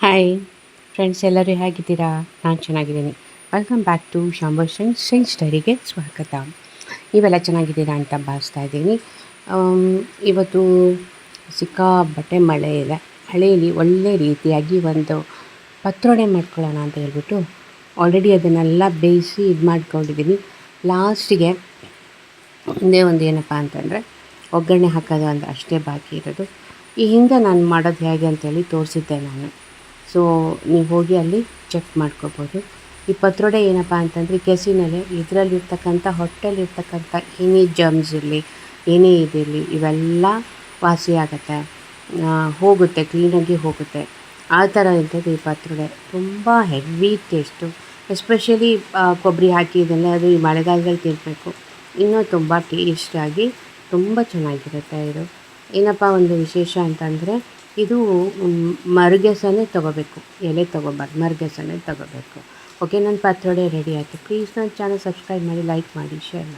Hi friends, ಎಲ್ಲರೂ ಹೇಗಿದ್ದೀರಾ? ನಾನು ಚೆನ್ನಾಗಿದ್ದೀನಿ. Welcome back to Shambhavi science ಡೈರಿಗೆ ಸ್ವಾಗತ. ನೀವೆಲ್ಲ ಚೆನ್ನಾಗಿದ್ದೀರಾ ಅಂತ ಭಾವಿಸ್ತಾ ಇದ್ದೀನಿ. ಇವತ್ತು ಸಿಕ್ಕಾಪಟ್ಟೆ ಮಳೆ ಇದೆ. ಮಳೆಯಲ್ಲಿ ಒಳ್ಳೆ ರೀತಿಯಾಗಿ ಒಂದು ಪತ್ರೊಡೆ ಮಾಡ್ಕೊಳ್ಳೋಣ ಅಂತ ಹೇಳ್ಬಿಟ್ಟು ಆಲ್ರೆಡಿ ಅದನ್ನೆಲ್ಲ ಬೇಯಿಸಿ ಇದು ಮಾಡ್ಕೊಂಡಿದ್ದೀನಿ. ಲಾಸ್ಟಿಗೆ ಒಂದೇ ಒಂದು ಏನಪ್ಪ ಅಂತಂದರೆ ಒಗ್ಗರಣೆ ಹಾಕೋದು ಅಂದರೆ ಅಷ್ಟೇ ಬಾಕಿ ಇರೋದು. ಈ ಹಿಂದೆ ನಾನು ಮಾಡೋದು ಹೇಗೆ ಅಂತೇಳಿ ತೋರಿಸಿದ್ದೆ ನಾನು. ಸೊ ನೀವು ಹೋಗಿ ಅಲ್ಲಿ ಚೆಕ್ ಮಾಡ್ಕೋಬೋದು. ಈ ಪತ್ರೊಡೆ ಏನಪ್ಪ ಅಂತಂದರೆ ಕೆಸುವಿನಲ್ಲಿ ಇದರಲ್ಲಿರ್ತಕ್ಕಂಥ ಹೊಟ್ಟೆಲಿರ್ತಕ್ಕಂಥ ಏನೇ ಜರ್ಮ್ಸ್ ಇರಲಿ, ಏನೇ ಇದಿರಲಿ, ಇವೆಲ್ಲ ವಾಸಿಯಾಗತ್ತೆ, ಹೋಗುತ್ತೆ, ಕ್ಲೀನಾಗಿ ಹೋಗುತ್ತೆ. ಆ ಥರ ಇರ್ತದೆ ಈ ಪತ್ರೊಡೆ. ತುಂಬ ಹೆವಿ ಟೇಸ್ಟು. ಎಸ್ಪೆಷಲಿ ಕೊಬ್ಬರಿ ಹಾಕಿ ಇದೆಲ್ಲ ಅದು ಈ ಮಳೆಗಾಲದಲ್ಲಿ ತಿನ್ನಬೇಕು. ಇನ್ನೂ ತುಂಬ ಟೇಸ್ಟಾಗಿ ತುಂಬ ಚೆನ್ನಾಗಿರುತ್ತೆ ಇದು. ಏನಪ್ಪ ಒಂದು ವಿಶೇಷ ಅಂತಂದರೆ ಇದು ಮರುಗೆಸನೇ ತೊಗೋಬೇಕು, ಎಲೆ ತೊಗೋಬಾರ್ದು, ಮರುಗೆಸನೇ ತೊಗೋಬೇಕು. ಓಕೆ, ನನ್ನ ಪತ್ರೊಡೆ ರೆಡಿ ಆಯಿತು. ಪ್ಲೀಸ್ ನನ್ನ ಚಾನಲ್ ಸಬ್ಸ್ಕ್ರೈಬ್ ಮಾಡಿ, ಲೈಕ್ ಮಾಡಿ, ಶೇರ್ ಮಾಡಿ.